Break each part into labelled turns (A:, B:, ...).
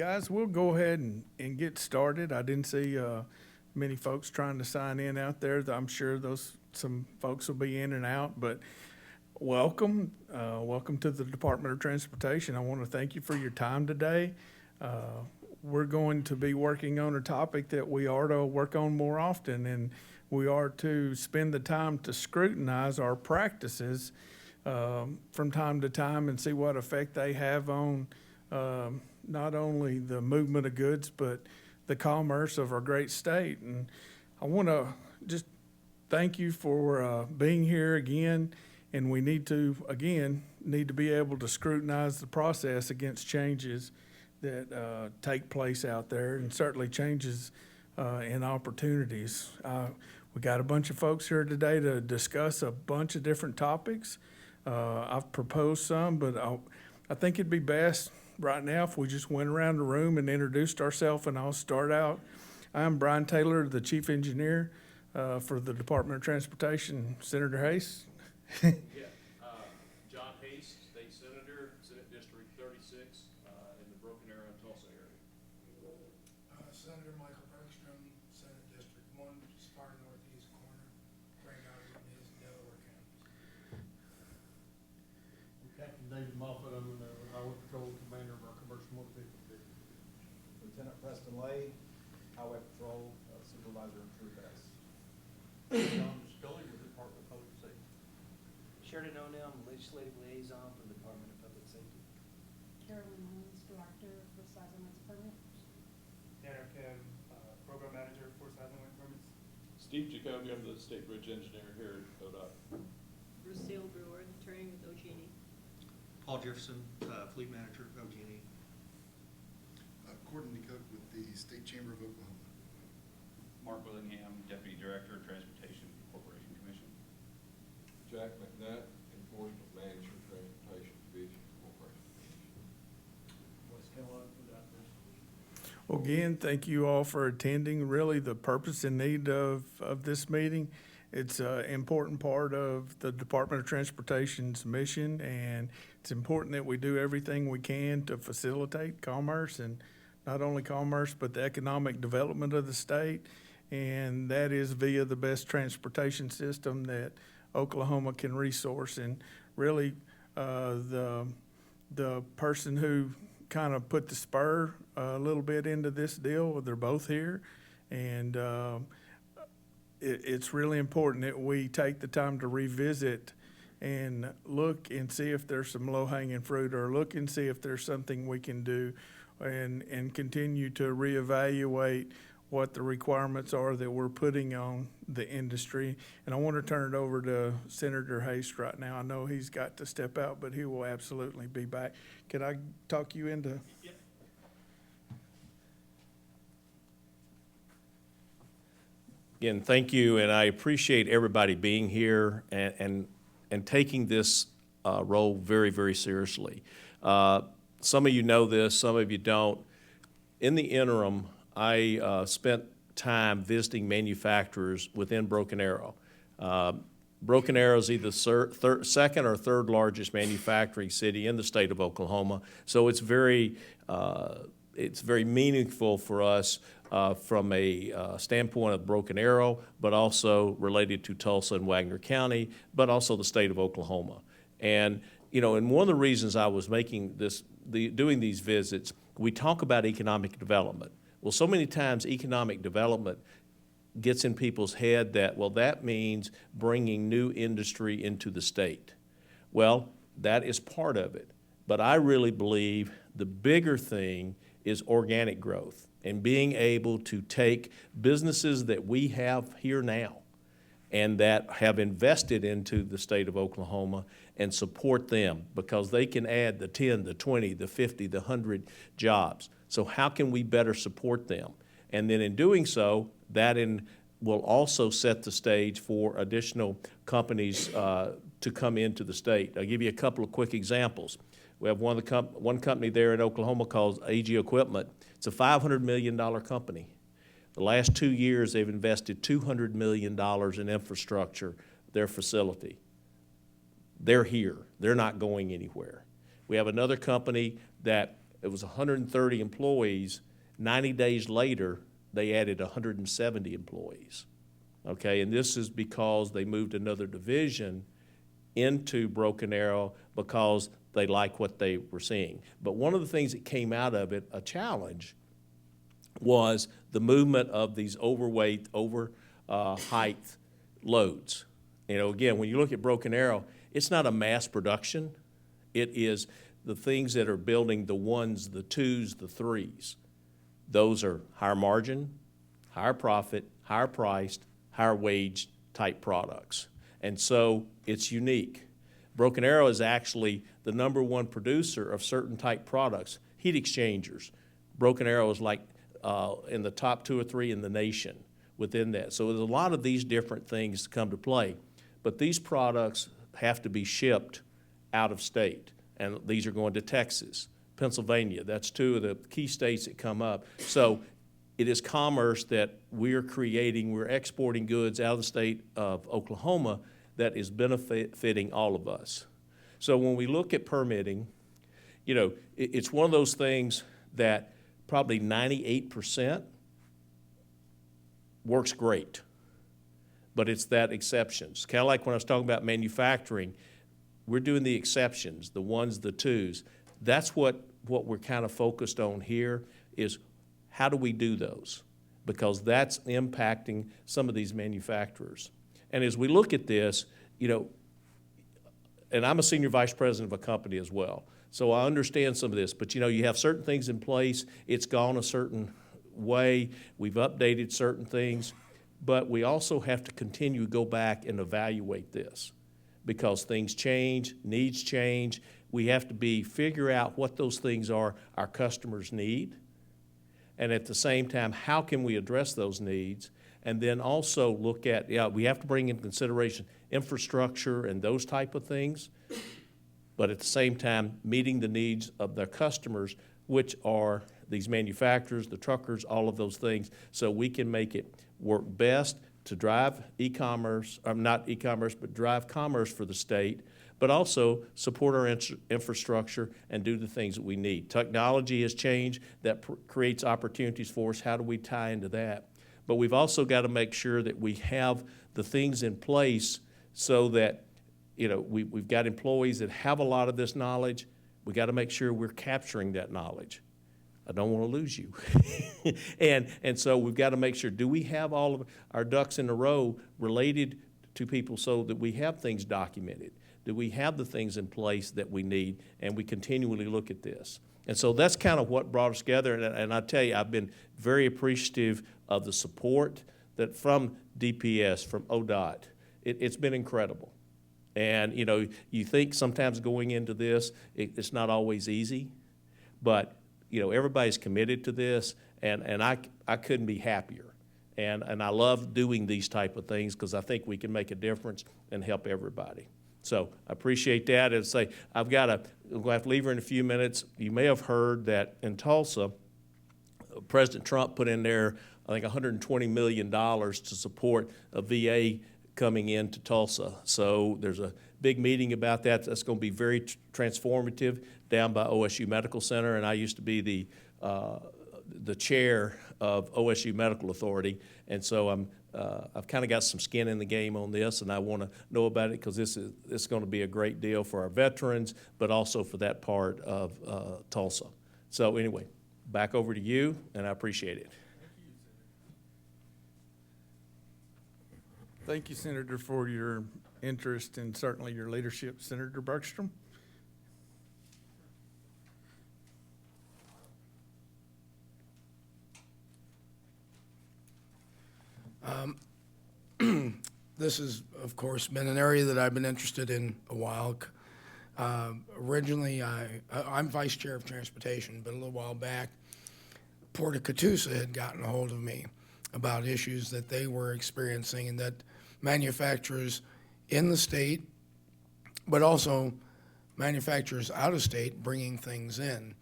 A: Guys, we'll go ahead and get started. I didn't see many folks trying to sign in out there. I'm sure some folks will be in and out, but welcome. Welcome to the Department of Transportation. I want to thank you for your time today. We're going to be working on a topic that we are to work on more often, and we are to spend the time to scrutinize our practices from time to time and see what effect they have on not only the movement of goods, but the commerce of our great state. And I want to just thank you for being here again. And we need to be able to scrutinize the process against changes that take place out there, and certainly changes in opportunities. We got a bunch of folks here today to discuss a bunch of different topics. I've proposed some, but I think it'd be best right now if we just went around the room and introduced ourselves, and I'll start out. I'm Brian Taylor, the Chief Engineer for the Department of Transportation. Senator Hayes.
B: John Hayes, State Senator, Senate District 36 in the Broken Arrow, Tulsa area.
C: Senator Michael Bergstrom, Senate District 1, which is far northeast corner, Grand Island is Delaware County.
D: Captain David Moffett, I'm the Highway Patrol Commander of our Commercial Motor Vehicle Division.
E: Lieutenant Preston Lay, Highway Patrol Supervisor of Troop S.
D: John Scully with the Department of Public Safety.
F: Sheridan O'Neill, Legislative Liaison for the Department of Public Safety.
G: Carolyn Holmes, Director for Size and Weights Permits.
H: Tanner Kim, Program Manager for Size and Weight Permits.
B: Steve Jacoby, I'm the State Bridge Engineer here at ODOT.
I: Lucille Brewer, attorney with OG&E.
J: Paul Jefferson, Fleet Manager of OG&E.
C: Courtney Cook with the State Chamber of Oklahoma.
K: Mark Willingham, Deputy Director of Transportation Corporation Commission.
L: Jack McNutt, Enforcement Manager, Transportation Division, Corporation.
D: Wes Kellogg for that person.
A: Well, again, thank you all for attending. Really, the purpose and need of this meeting, it's an important part of the Department of Transportation's mission, and it's important that we do everything we can to facilitate commerce, and not only commerce, but the economic development of the state, and that is via the best transportation system that Oklahoma can resource. And really, the person who kind of put the spur a little bit into this deal, they're both here, and it's really important that we take the time to revisit and look and see if there's some low-hanging fruit, or look and see if there's something we can do, and continue to reevaluate what the requirements are that we're putting on the industry. And I want to turn it over to Senator Hayes right now. I know he's got to step out, but he will absolutely be back. Can I talk you into?
B: Yep. Again, thank you, and I appreciate everybody being here and taking this role very, very seriously. Some of you know this, some of you don't. In the interim, I spent time visiting manufacturers within Broken Arrow. Broken Arrow is either second or third largest manufacturing city in the state of Oklahoma, so it's very meaningful for us from a standpoint of Broken Arrow, but also related to Tulsa and Wagner County, but also the state of Oklahoma. And and one of the reasons I was doing these visits, we talk about economic development. Well, so many times economic development gets in people's head that, well, that means bringing new industry into the state. Well, that is part of it. But I really believe the bigger thing is organic growth and being able to take businesses that we have here now and that have invested into the state of Oklahoma and support them, because they can add the 10, the 20, the 50, the 100 jobs. So how can we better support them? And then in doing so, that will also set the stage for additional companies to come into the state. I'll give you a couple of quick examples. We have one company there in Oklahoma called AG Equipment. It's a $500 million company. The last 2 years, they've invested $200 million in infrastructure, their facility. They're here. They're not going anywhere. We have another company that it was 130 employees. 90 days later, they added 170 employees. Okay, and this is because they moved another division into Broken Arrow because they like what they were seeing. But one of the things that came out of it, a challenge, was the movement of these overweight, height loads. You know, again, when you look at Broken Arrow, it's not a mass production. It is the things that are building the ones, the twos, the threes. Those are higher margin, higher profit, higher priced, higher wage type products. And so it's unique. Broken Arrow is actually the #1 producer of certain type products, heat exchangers. Broken Arrow is like in the top 2 or 3 in the nation within that. So there's a lot of these different things come to play. But these products have to be shipped out of state. And these are going to Texas, Pennsylvania. That's 2 of the key states that come up. So it is commerce that we're creating. We're exporting goods out of the state of Oklahoma that is benefiting all of us. So when we look at permitting, you know, it's one of those things that probably 98% works great, but it's that exceptions. Kind of like when I was talking about manufacturing, we're doing the exceptions, the ones, the twos. That's what we're kind of focused on here is how do we do those? Because that's impacting some of these manufacturers. And as we look at this, you know, and I'm a senior vice president of a company as well, so I understand some of this, but you know, you have certain things in place, it's gone a certain way, we've updated certain things, but we also have to continue to go back and evaluate this because things change, needs change. We have to figure out what those things are our customers need, and at the same time, how can we address those needs? And then also look at, we have to bring in consideration infrastructure and those type of things, but at the same time, meeting the needs of their customers, which are these manufacturers, the truckers, all of those things, so we can make it work best to drive e-commerce, or not e-commerce, but drive commerce for the state, but also support our infrastructure and do the things that we need. Technology has changed, that creates opportunities for us. How do we tie into that? But we've also got to make sure that we have the things in place so that, you know, we've got employees that have a lot of this knowledge. We got to make sure we're capturing that knowledge. I don't want to lose you. and so we've got to make sure, do we have all of our ducks in a row related to people so that we have things documented? Do we have the things in place that we need? And we continually look at this. And so that's kind of what brought us together. And I tell you, I've been very appreciative of the support that from DPS, from ODOT. It's been incredible. And, you know, you think sometimes going into this, it's not always easy. But, you know, everybody's committed to this. And I couldn't be happier. And I love doing these type of things because I think we can make a difference and help everybody. So I appreciate that. And say, I'm going to have to leave her in a few minutes. You may have heard that in Tulsa, President Trump put in there, I think, $120 million to support a VA coming into Tulsa. So there's a big meeting about that. That's going to be very transformative down by OSU Medical Center. And I used to be the chair of OSU Medical Authority. And so I've kind of got some skin in the game on this, and I want to know about it because this is going to be a great deal for our veterans, but also for that part of Tulsa. So anyway, back over to you, and I appreciate it.
A: Thank you, Senator, for your interest and certainly your leadership, Senator Bergstrom.
C: This has, of course, been an area that I've been interested in a while. Originally, I'm vice chair of transportation, but a little while back, Port of Catoosa had gotten a hold of me about issues that they were experiencing and that manufacturers in the state, but also manufacturers out of state bringing things in,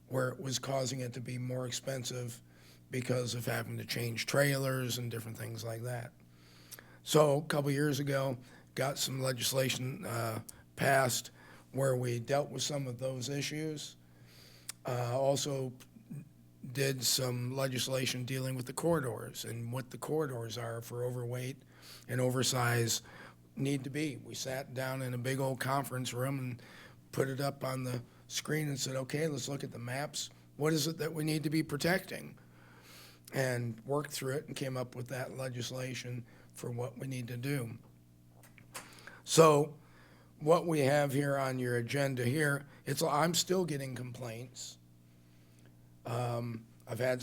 C: where it was causing it to be more expensive because of having to change trailers and different things like that. So a couple years ago, got some legislation passed where we dealt with some of those issues. Also did some legislation dealing with the corridors and what the corridors are for overweight and oversize need to be. We sat down in a big old conference room and put it up on the screen and said, okay, let's look at the maps. What is it that we need to be protecting? And worked through it and came up with that legislation for what we need to do. So what we have here on your agenda here, I'm still getting complaints. I've had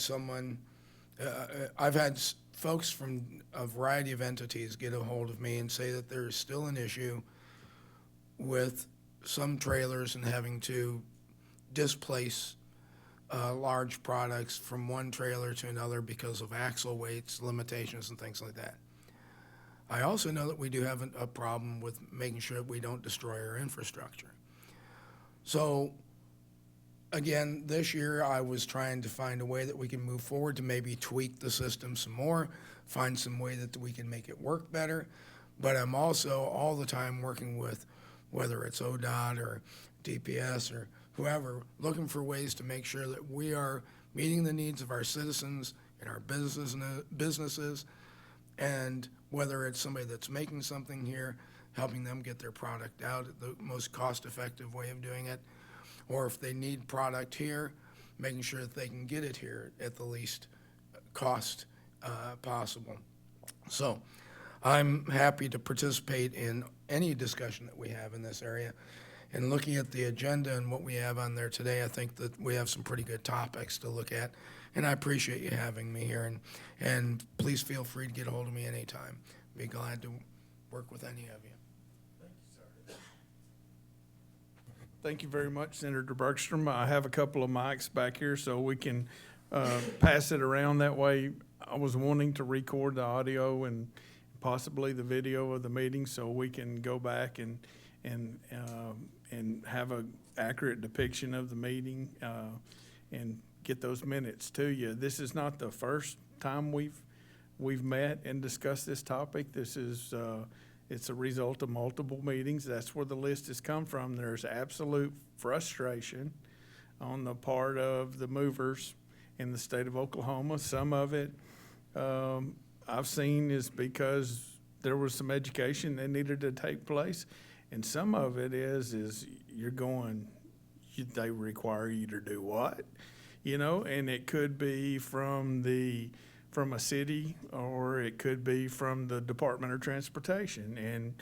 C: folks from a variety of entities get a hold of me and say that there's still an issue with some trailers and having to displace large products from one trailer to another because of axle weights, limitations, and things like that. I also know that we do have a problem with making sure that we don't destroy our infrastructure. So, again, this year I was trying to find a way that we can move forward to maybe tweak the system some more, find some way that we can make it work better. But I'm also all the time working with, whether it's ODOT or DPS or whoever, looking for ways to make sure that we are meeting the needs of our citizens and our businesses, and whether it's somebody that's making something here, helping them get their product out, the most cost-effective way of doing it, or if they need product here, making sure that they can get it here at the least cost possible. So I'm happy to participate in any discussion that we have in this area. And looking at the agenda and what we have on there today, I think that we have some pretty good topics to look at. And I appreciate you having me here. And please feel free to get a hold of me anytime. Be glad to work with any of you.
A: Thank you very much, Senator Bergstrom. I have a couple of mics back here so we can pass it around. That way, I was wanting to record the audio and possibly the video of the meeting so we can go back and have an accurate depiction of the meeting and get those minutes to you. This is not the first time we've met and discussed this topic. This is it's a result of multiple meetings. That's where the list has come from. There's absolute frustration on the part of the movers in the state of Oklahoma. Some of it I've seen is because there was some education that needed to take place. And some of it is you're going, they require you to do what? You know, and it could be from a city, or it could be from the Department of Transportation. And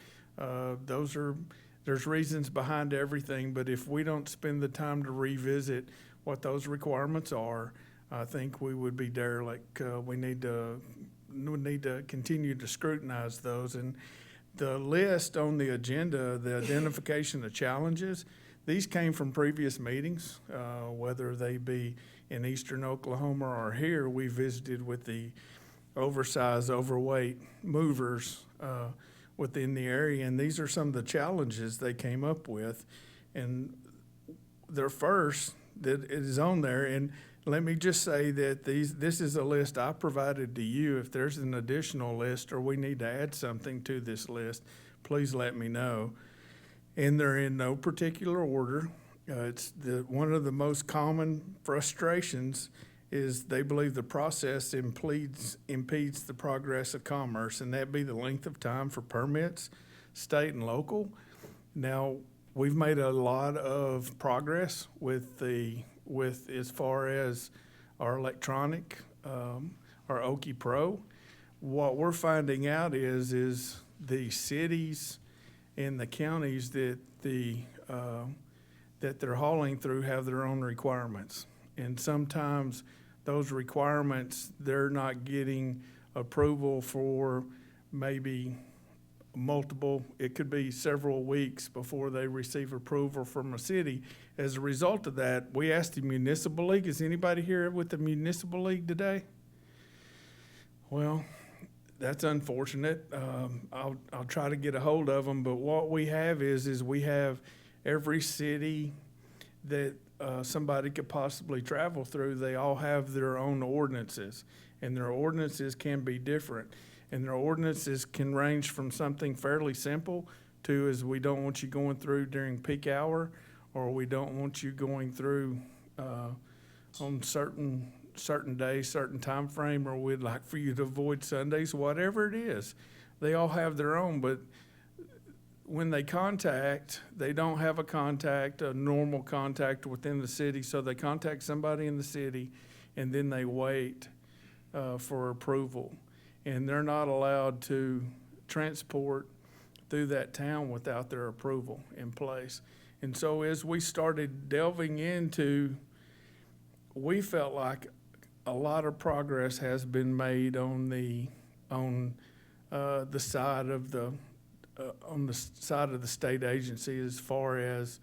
A: there's reasons behind everything, but if we don't spend the time to revisit what those requirements are, I think we would be derelict. We need to continue to scrutinize those. And the list on the agenda, the identification of challenges, these came from previous meetings, whether they be in eastern Oklahoma or here. We visited with the oversized, overweight movers within the area, and these are some of the challenges they came up with. And their first that is on there, and let me just say that this is a list I provided to you. If there's an additional list or we need to add something to this list, please let me know. And they're in no particular order. It's one of the most common frustrations is they believe the process impedes the progress of commerce, and that be the length of time for permits, state and local. Now, we've made a lot of progress with as far as our electronic, our Oki Pro. What we're finding out is the cities and the counties that they're hauling through have their own requirements. And sometimes those requirements, they're not getting approval for maybe multiple, it could be several weeks before they receive approval from a city. As a result of that, we asked the municipal league, is anybody here with the municipal league today? Well, that's unfortunate. I'll try to get a hold of them, but what we have is we have every city that somebody could possibly travel through, they all have their own ordinances, and their ordinances can be different. And their ordinances can range from something fairly simple to is we don't want you going through during peak hour, or we don't want you going through on certain days, certain time frame, or we'd like for you to avoid Sundays, whatever it is. They all have their own, but when they contact, they don't have a normal contact within the city, so they contact somebody in the city, and then they wait for approval. And they're not allowed to transport through that town without their approval in place. And so as we started delving into, we felt like a lot of progress has been made on the side of the state agency as far as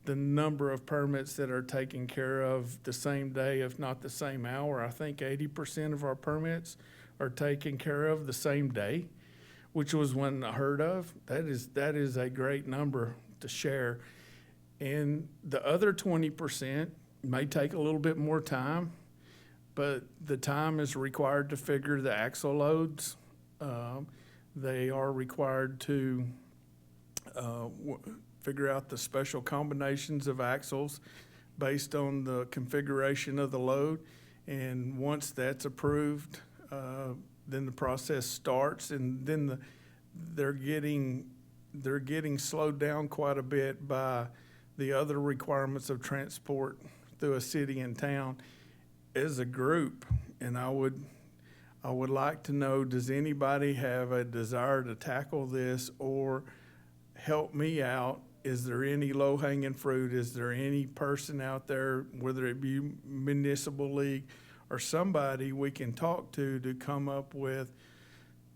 A: the number of permits that are taken care of the same day, if not the same hour. I think 80% of our permits are taken care of the same day, which was unheard of. That is a great number to share. And the other 20% may take a little bit more time, but the time is required to figure the axle loads. They are required to figure out the special combinations of axles based on the configuration of the load. And once that's approved, then the process starts, and then they're getting slowed down quite a bit by the other requirements of transport through a city and town as a group. And I would like to know, does anybody have a desire to tackle this or help me out? Is there any low-hanging fruit? Is there any person out there, whether it be municipal league or somebody we can talk to come up with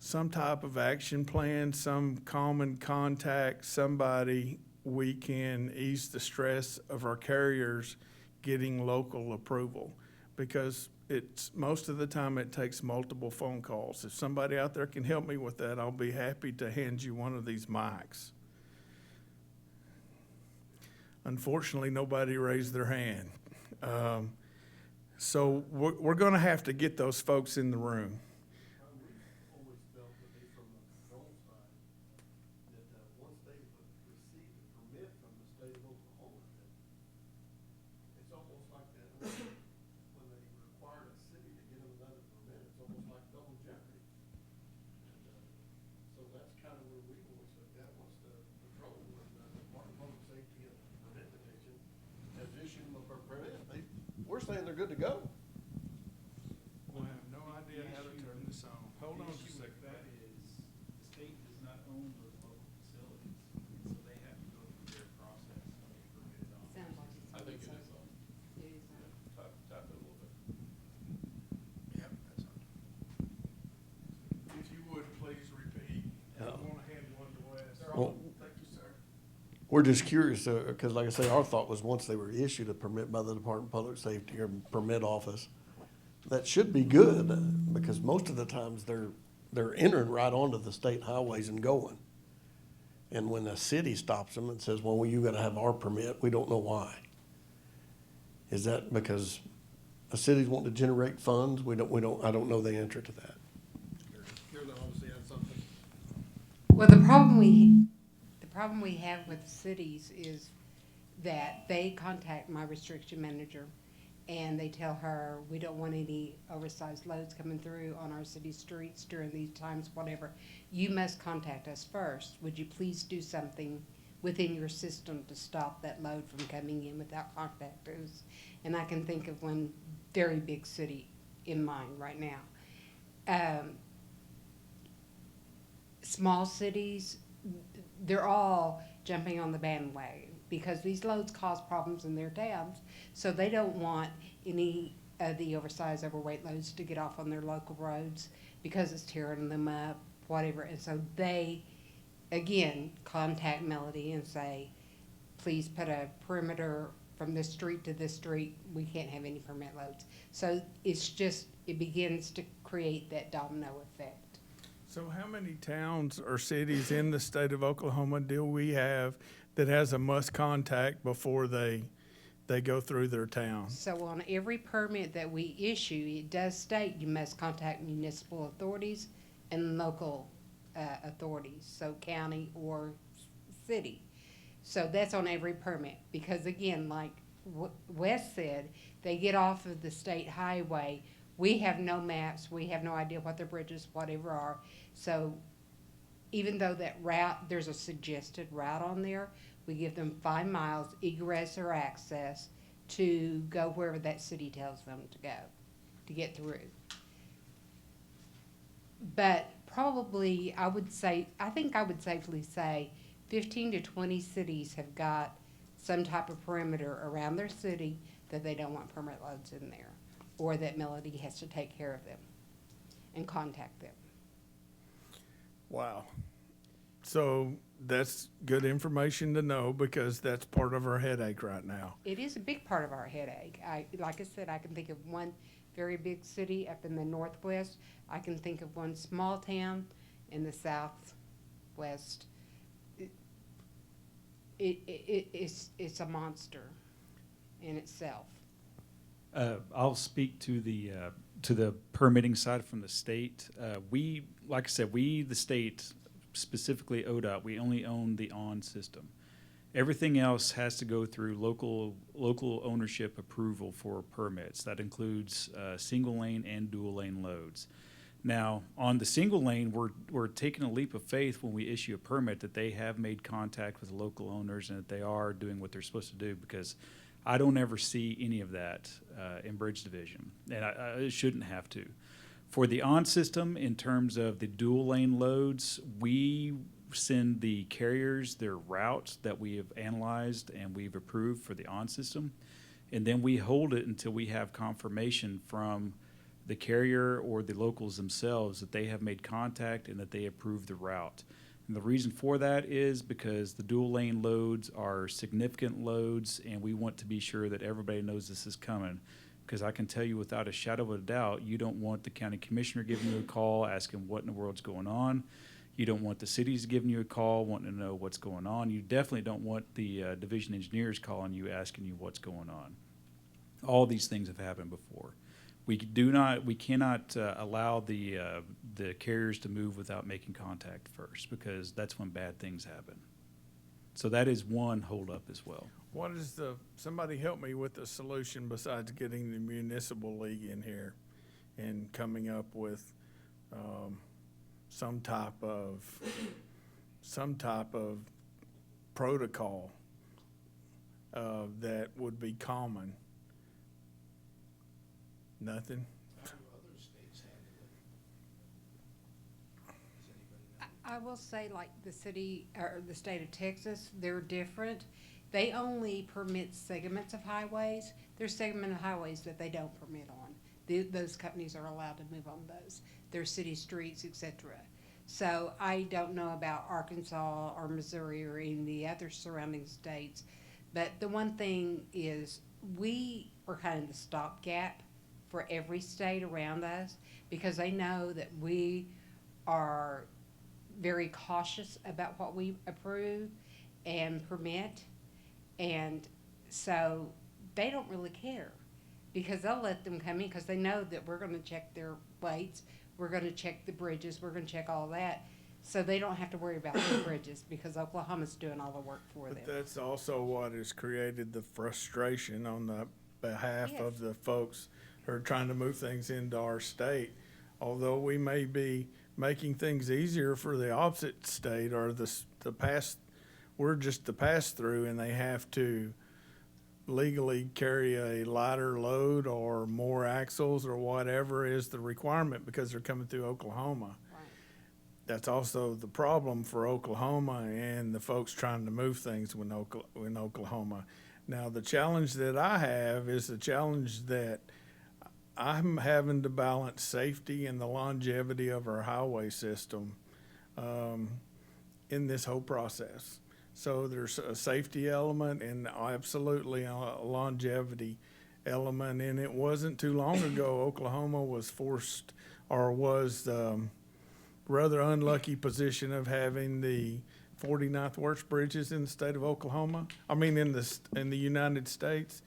A: some type of action plan, some common contact, somebody we can ease the stress of our carriers getting local approval? Because most of the time it takes multiple phone calls. If somebody out there can help me with that, I'll be happy to hand you one of these mics. Unfortunately, nobody raised their hand. So we're going to have to get those folks in the room.
D: We've always felt that they, from the control side, that once they receive the permit from the state of Oklahoma, that it's almost like that when they require a city to give them another permit, it's almost like double jeopardy. And so that's kind of where we've always looked at, once the patrol and the Department of Public Safety and permit division has issued them a permit, we're saying they're good to go.
A: I have no idea how to turn this on. Hold on just a second.
K: That is, the state does not own those local facilities, so they have to go through their process to get permitted on.
G: Sounds like it's.
L: I think it is on.
G: It is on.
L: Tap it a little bit.
C: Yep, that's on.
A: If you would, please repeat. I want to hand one to Wes.
M: Well-
A: Thank you, sir.
M: We're just curious, because like I say, our thought was once they were issued a permit by the Department of Public Safety or permit office, that should be good, because most of the times they're entering right onto the state highways and going. And when the city stops them and says, well, you gotta have our permit, we don't know why. Is that because a city's wanting to generate funds? I don't know the answer to that.
D: Carolyn obviously had something.
N: Well, the problem we have with cities is that they contact my restriction manager and they tell her, we don't want any oversized loads coming through on our city streets during these times, whatever. You must contact us first. Would you please do something within your system to stop that load from coming in without contacting us? And I can think of one very big city in mind right now. Small cities, they're all jumping on the bandwagon because these loads cause problems in their towns. So they don't want any of the oversized, overweight loads to get off on their local roads because it's tearing them up, whatever. And so they, again, contact Melody and say, please put a perimeter from this street to this street. We can't have any permit loads. So it begins to create that domino effect.
A: So how many towns or cities in the state of Oklahoma do we have that has a must contact before they go through their town?
N: So on every permit that we issue, it does state you must contact municipal authorities and local authorities, so county or city. So that's on every permit, because again, like Wes said, they get off of the state highway. We have no maps. We have no idea what their bridges, whatever are. So even though that route, there's a suggested route on there, we give them 5 miles egress or access to go wherever that city tells them to go, to get through. But probably, I think I would safely say 15 to 20 cities have got some type of perimeter around their city that they don't want permit loads in there, or that Melody has to take care of them and contact them.
A: Wow. So that's good information to know, because that's part of our headache right now.
N: It is a big part of our headache. Like I said, I can think of one very big city up in the northwest. I can think of one small town in the southwest. It's a monster in itself.
K: I'll speak to the permitting side from the state. Like I said, the state, specifically ODOT, we only own the ON system. Everything else has to go through local ownership approval for permits. That includes single lane and dual lane loads. Now, on the single lane, we're taking a leap of faith when we issue a permit that they have made contact with the local owners and that they are doing what they're supposed to do, because I don't ever see any of that in Bridge Division, and I shouldn't have to. For the ON system, in terms of the dual lane loads, we send the carriers their route that we have analyzed and we've approved for the ON system, and then we hold it until we have confirmation from the carrier or the locals themselves that they have made contact and that they approve the route. And the reason for that is because the dual lane loads are significant loads, and we want to be sure that everybody knows this is coming. Because I can tell you without a shadow of a doubt, you don't want the county commissioner giving you a call asking what in the world's going on. You don't want the cities giving you a call wanting to know what's going on. You definitely don't want the division engineers calling you asking you what's going on. All these things have happened before. We cannot allow the carriers to move without making contact first, because that's when bad things happen. So that is one holdup as well.
A: What is somebody help me with the solution besides getting the municipal league in here and coming up with some type of protocol that would be common? Nothing?
N: I will say, like the city or the state of Texas, they're different. They only permit segments of highways. There's segment of highways that they don't permit on. Those companies are allowed to move on those. There's city streets, etc. So I don't know about Arkansas or Missouri or any of the other surrounding states. But the one thing is, we are kind of the stopgap for every state around us, because they know that we are very cautious about what we approve and permit, and so they don't really care, because they'll let them come in because they know that we're going to check their weights, we're going to check the bridges, we're going to check all that, so they don't have to worry about the bridges, because Oklahoma's doing all the work for them.
A: But that's also what has created the frustration on the behalf
N: Yes.
A: of the folks who are trying to move things into our state. Although we may be making things easier for the opposite state, or we're just the pass-through, and they have to legally carry a lighter load or more axles or whatever is the requirement because they're coming through Oklahoma.
N: Right.
A: That's also the problem for Oklahoma and the folks trying to move things in Oklahoma. Now, the challenge that I have is the challenge that I'm having to balance safety and the longevity of our highway system in this whole process. So there's a safety element and absolutely a longevity element. And it wasn't too long ago Oklahoma was forced, or was rather unlucky position of having the 49th worst bridges in the state of Oklahoma. I mean, in the United States.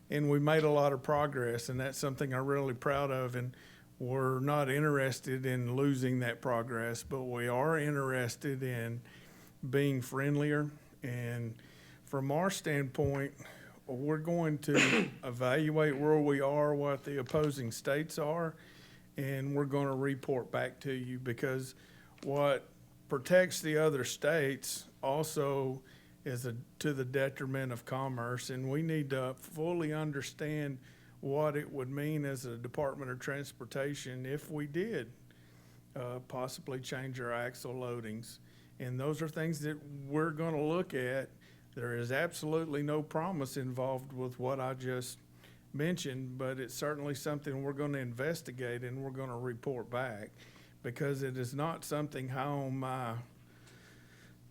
A: And we made a lot of progress, and that's something I'm really proud of. And we're not interested in losing that progress, but we are interested in being friendlier. And from our standpoint, we're going to evaluate where we are, what the opposing states are, and we're gonna report back to you, because what protects the other states also is to the detriment of commerce, and we need to fully understand what it would mean as a Department of Transportation if we did possibly change our axle loadings. And those are things that we're gonna look at. There is absolutely no promise involved with what I just mentioned, but it's certainly something we're gonna investigate and we're gonna report back, because it is not something high on my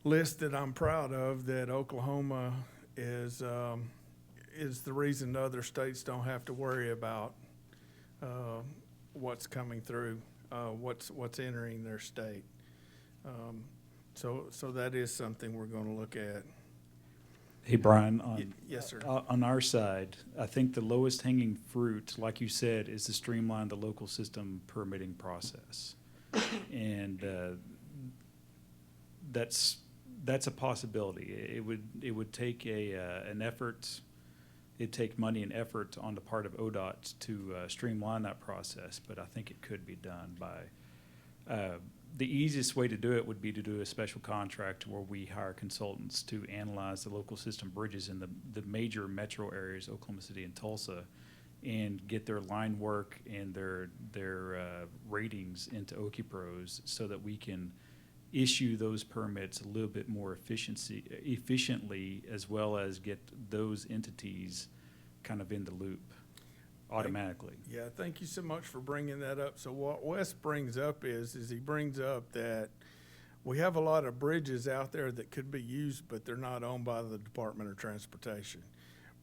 A: list that I'm proud of, that Oklahoma is the reason other states don't have to worry about what's coming through, what's entering their state. So that is something we're gonna look at.
K: Hey, Brian, on,
A: Yes, sir.
K: on our side, I think the lowest hanging fruit, like you said, is to streamline the local system permitting process. And that's a possibility. It would take an effort, it'd take money and effort on the part of ODOT to streamline that process, but I think it could be done by, the easiest way to do it would be to do a special contract where we hire consultants to analyze the local system bridges in the major metro areas, Oklahoma City and Tulsa, and get their line work and their ratings into OkiPros, so that we can issue those permits a little bit more efficiently, as well as get those entities kind of in the loop automatically.
A: Yeah, thank you so much for bringing that up. So what Wes brings up is he brings up that we have a lot of bridges out there that could be used, but they're not owned by the Department of Transportation.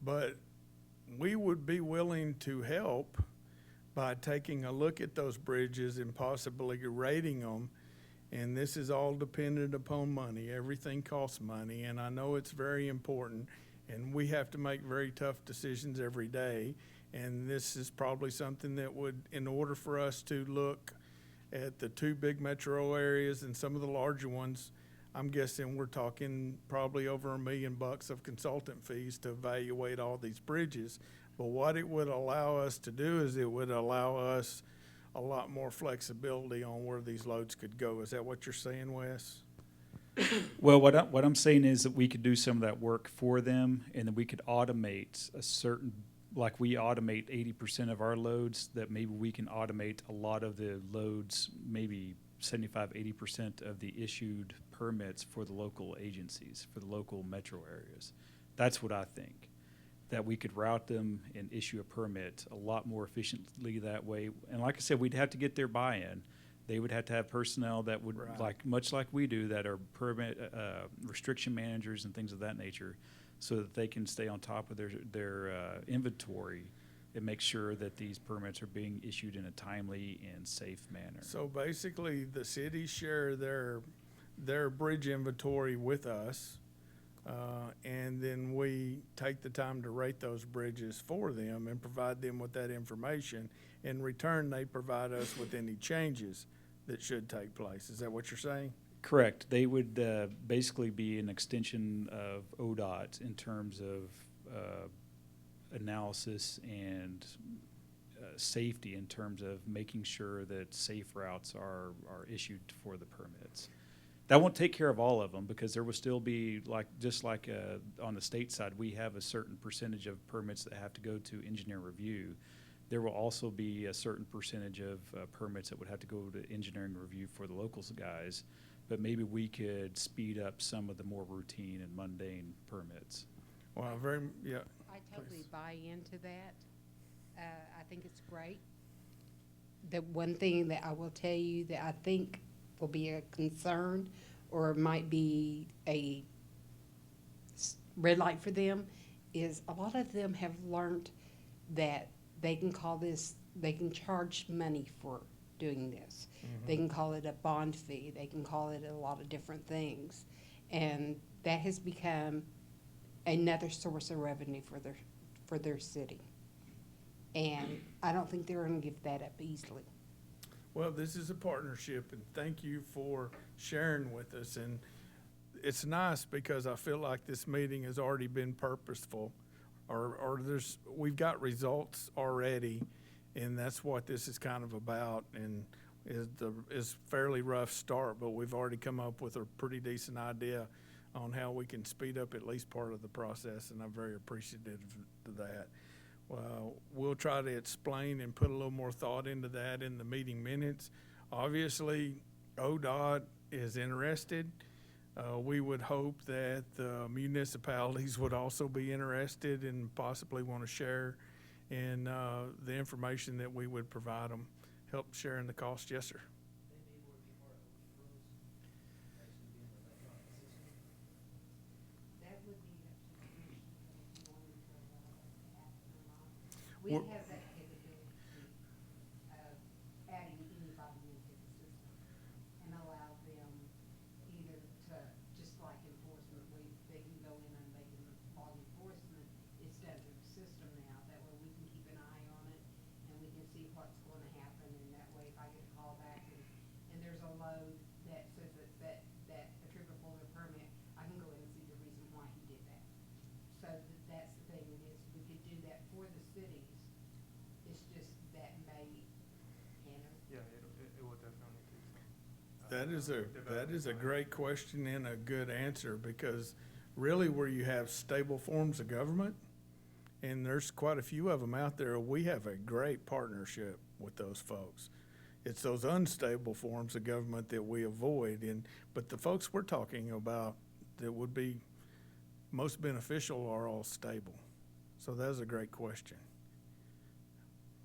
A: But we would be willing to help by taking a look at those bridges and possibly rating them. And this is all dependent upon money. Everything costs money, and I know it's very important, and we have to make very tough decisions every day. And this is probably something that would, in order for us to look at the two big metro areas and some of the larger ones, I'm guessing we're talking probably over $1 million of consultant fees to evaluate all these bridges. But what it would allow us to do is it would allow us a lot more flexibility on where these loads could go. Is that what you're saying, Wes?
K: Well, what I'm saying is that we could do some of that work for them, and then we could automate a certain, like we automate 80% of our loads, that maybe we can automate a lot of the loads, maybe 75–80% of the issued permits for the local agencies, for the local metro areas. That's what I think, that we could route them and issue a permit a lot more efficiently that way. And like I said, we'd have to get their buy-in. They would have to have personnel that would,
A: Right.
K: much like we do, that are permit restriction managers and things of that nature, so that they can stay on top of their inventory and make sure that these permits are being issued in a timely and safe manner.
A: So basically, the cities share their bridge inventory with us, and then we take the time to rate those bridges for them and provide them with that information. In return, they provide us with any changes that should take place. Is that what you're saying?
K: Correct. They would basically be an extension of ODOT in terms of analysis and safety, in terms of making sure that safe routes are issued for the permits. That won't take care of all of them, because there will still be, just like on the state side, we have a certain percentage of permits that have to go to engineer review. There will also be a certain percentage of permits that would have to go to engineering review for the locals guys, but maybe we could speed up some of the more routine and mundane permits.
A: Well, yeah.
N: I totally
A: Please.
N: buy into that. I think it's great. The one thing that I will tell you that I think will be a concern, or might be a red light for them, is a lot of them have learned that they can charge money for doing this. They can call it a bond fee. They can call it a lot of different things. And that has become another source of revenue for their city. And I don't think they're going to give that up easily.
A: Well, this is a partnership, and thank you for sharing with us. And it's nice because I feel like this meeting has already been purposeful, or we've got results already, and that's what this is kind of about, and is fairly rough start, but we've already come up with a pretty decent idea on how we can speed up at least part of the process, and I'm very appreciative of that. Well, we'll try to explain and put a little more thought into that in the meeting minutes. Obviously, ODOT is interested. We would hope that the municipalities would also be interested and possibly want to share in the information that we would provide them, help sharing the cost. Yes, sir.
F: They may want to be part of ODOT, actually being the electronic system.
N: That would be up to the commission if you wanted to happen or not. We
A: We're-
N: have that capability of adding anybody into the system and allow them either to, just like enforcement, they can go in and they can log enforcement. It's done through the system now. That way we can keep an eye on it and we can see what's going to happen. And that way if I get a call back and there's a load that says that attributable to the permit, I can go in and see the reason why he did that. So that's the thing, is we could do that for the cities. It's just that may,
H: Yeah, it will definitely take some.
A: That is a great question and a good answer, because really where you have stable forms of government, and there's quite a few of them out there, we have a great partnership with those folks. It's those unstable forms of government that we avoid, but the folks we're talking about that would be most beneficial are all stable. So that's a great question.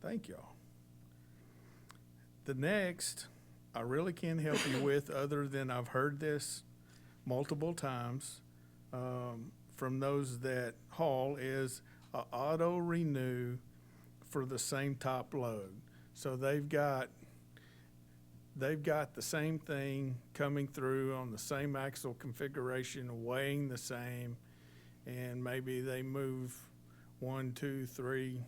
A: Thank y'all. The next, I really can't help you with, other than I've heard this multiple times from those that haul, is a auto renew for the same top load. So they've got the same thing coming through on the same axle configuration, weighing the same, and maybe they move 1, 2, 3,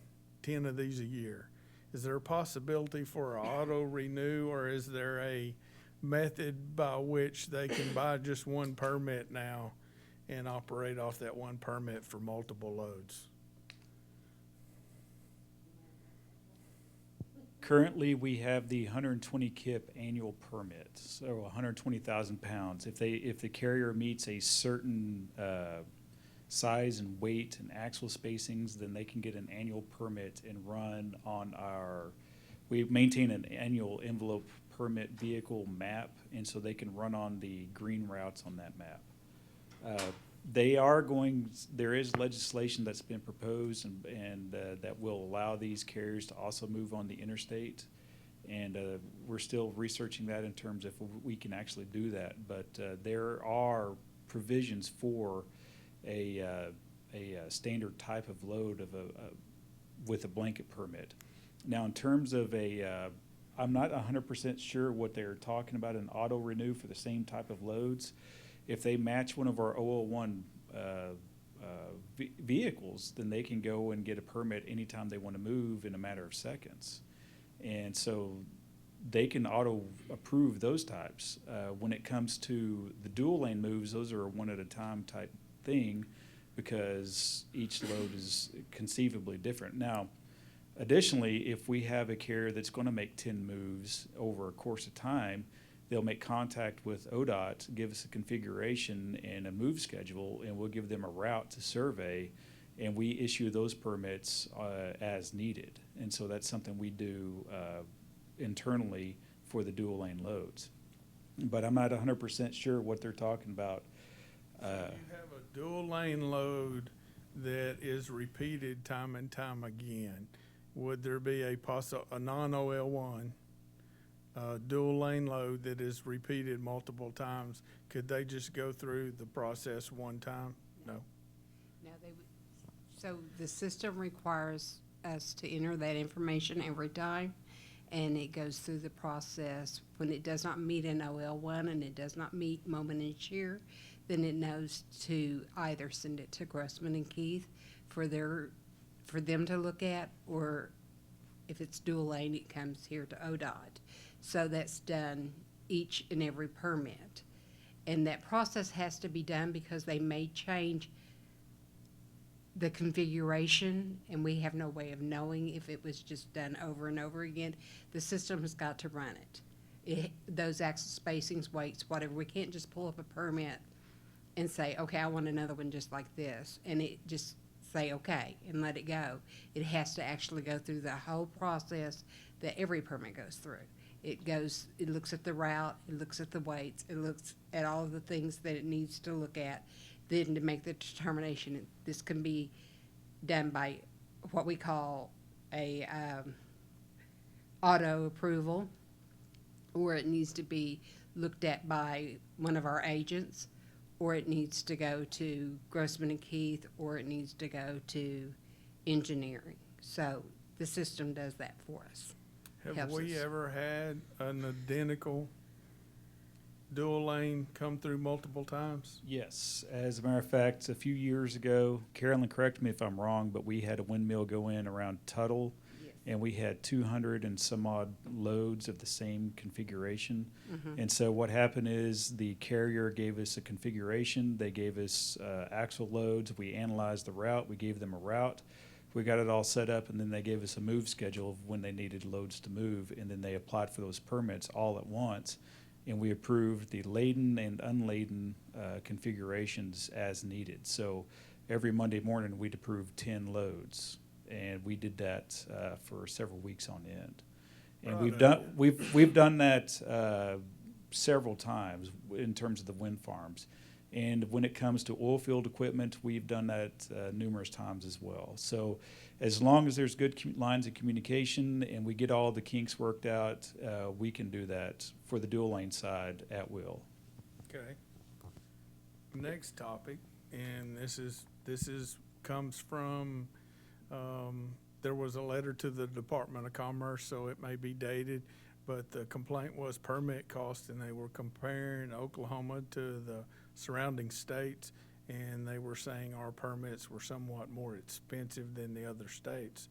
A: 10 of these a year. Is there a possibility for an auto renew, or is there a method by which they can buy just one permit now and operate off that one permit for multiple loads?
K: Currently, we have the 120 kip annual permit, so 120,000 pounds. If the carrier meets a certain size and weight and axle spacings, then they can get an annual permit and run on we maintain an annual envelope permit vehicle map, and so they can run on the green routes on that map. There is legislation that's been proposed and that will allow these carriers to also move on the interstate. And we're still researching that in terms of if we can actually do that. But there are provisions for a standard type of load with a blanket permit. Now, in terms of I'm not 100% sure what they're talking about, an auto renew for the same type of loads. If they match one of our 001 vehicles, then they can go and get a permit anytime they want to move in a matter of seconds. And so they can auto approve those types. When it comes to the dual lane moves, those are a one at a time type thing, because each load is conceivably different. Now, additionally, if we have a carrier that's going to make 10 moves over a course of time, they'll make contact with ODOT, give us a configuration and a move schedule, and we'll give them a route to survey, and we issue those permits as needed. And so that's something we do internally for the dual lane loads. But I'm not 100% sure what they're talking about.
A: So you have a dual lane load that is repeated time and time again. Would there be a non-OL1 dual lane load that is repeated multiple times? Could they just go through the process one time? No.
N: No, they would. So the system requires us to enter that information every time, and it goes through the process. When it does not meet an OL1 and it does not meet moment and shear, then it knows to either send it to Grossman and Keith for them to look at, or if it's dual lane, it comes here to ODOT. So that's done each and every permit. And that process has to be done because they may change the configuration, and we have no way of knowing if it was just done over and over again. The system has got to run it. Those axle spacings, weights, whatever. We can't just pull up a permit and say, okay, I want another one just like this, and it just say okay and let it go. It has to actually go through the whole process that every permit goes through. It looks at the route, it looks at the weights, it looks at all of the things that it needs to look at, then to make the determination. This can be done by what we call a auto approval, or it needs to be looked at by one of our agents, or it needs to go to Grossman and Keith, or it needs to go to engineering. So the system does that for us.
A: Have
N: Helps
A: we
N: us.
A: ever had an identical dual lane come through multiple times?
K: Yes, as a matter of fact, a few years ago, Carolyn, correct me if I'm wrong, but we had a windmill go in around Tuttle,
N: Yes.
K: and we had 200 and some odd loads of the same configuration.
N: Mhm.
K: And so what happened is the carrier gave us a configuration, they gave us axle loads, we analyzed the route, we gave them a route, we got it all set up, and then they gave us a move schedule of when they needed loads to move, and then they applied for those permits all at once. And we approved the laden and unladen configurations as needed. So every Monday morning, we'd approve 10 loads, and we did that for several weeks on end. And we've done that several times in terms of the wind farms. And when it comes to oil field equipment, we've done that numerous times as well. So as long as there's good lines of communication and we get all the kinks worked out, we can do that for the dual lane side at will.
A: Okay. Next topic, and this comes from, there was a letter to the Department of Commerce, so it may be dated, but the complaint was permit cost, and they were comparing Oklahoma to the surrounding states, and they were saying our permits were somewhat more expensive than the other states.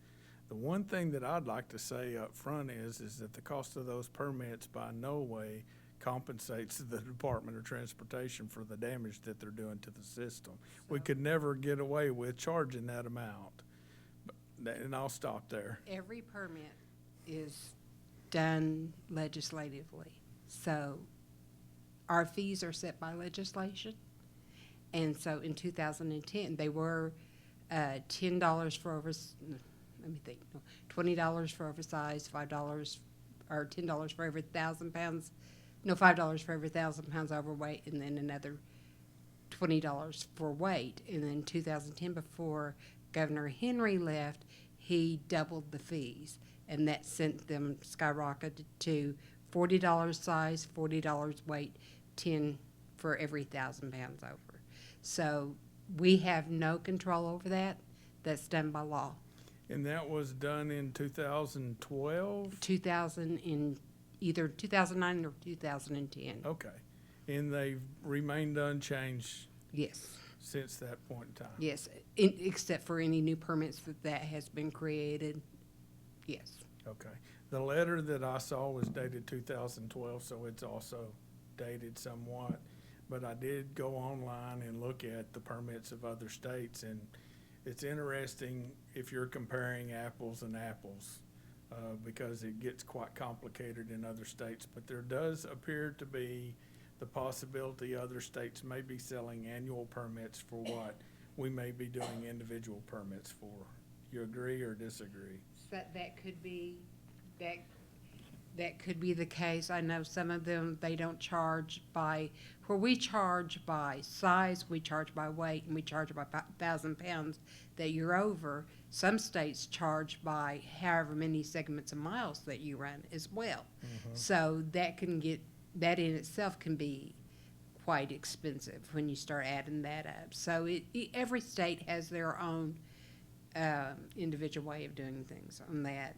A: The one thing that I'd like to say up front is that the cost of those permits by no way compensates the Department of Transportation for the damage that they're doing to the system. We could never get away with charging that amount. And I'll stop there.
N: Every permit is done legislatively. So our fees are set by legislation. And so in 2010, they were $10 for $20 for oversized, $5 or $10 for every 1,000 pounds. No, $5 for every 1,000 pounds overweight, and then another $20 for weight. And then 2010, before Governor Henry left, he doubled the fees, and that sent them skyrocketed to $40 size, $40 weight, 10 for every 1,000 pounds over. So we have no control over that. That's done by law.
A: And that was done in 2012?
N: 2000 in either 2009 or 2010.
A: Okay. And they've remained unchanged
N: Yes.
A: since that point in time?
N: Yes, except for any new permits that has been created. Yes.
A: Okay. The letter that I saw was dated 2012, so it's also dated somewhat. But I did go online and look at the permits of other states, and it's interesting if you're comparing apples and apples, because it gets quite complicated in other states. But there does appear to be the possibility other states may be selling annual permits for what we may be doing individual permits for. You agree or disagree?
N: That could be that could be the case. I know some of them, they don't charge by, where we charge by size, we charge by weight, and we charge by 1,000 pounds that you're over. Some states charge by however many segments of miles that you run as well.
A: Mm-hmm.
N: So that in itself can be quite expensive when you start adding that up. So every state has their own individual way of doing things on that.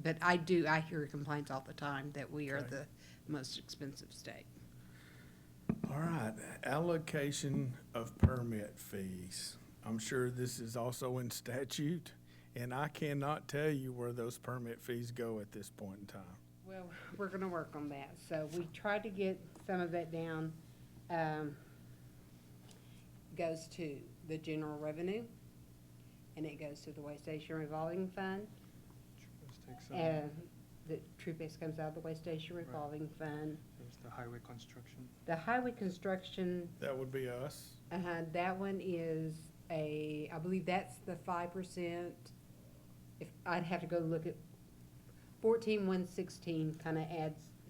N: But I hear complaints all the time that we are
A: Okay.
N: the most expensive state.
A: All right, allocation of permit fees. I'm sure this is also in statute, and I cannot tell you where those permit fees go at this point in time.
N: Well, we're gonna work on that. So we tried to get some of that down. Goes to the general revenue, and it goes to the Way Station Revolving Fund.
H: Let's take some,
N: And the Troop Base comes out of the Way Station Revolving Fund.
H: there's the highway construction.
N: The highway construction,
A: That would be us.
N: that one is I believe that's the 5%. If, I'd have to go look at 14,116 kind of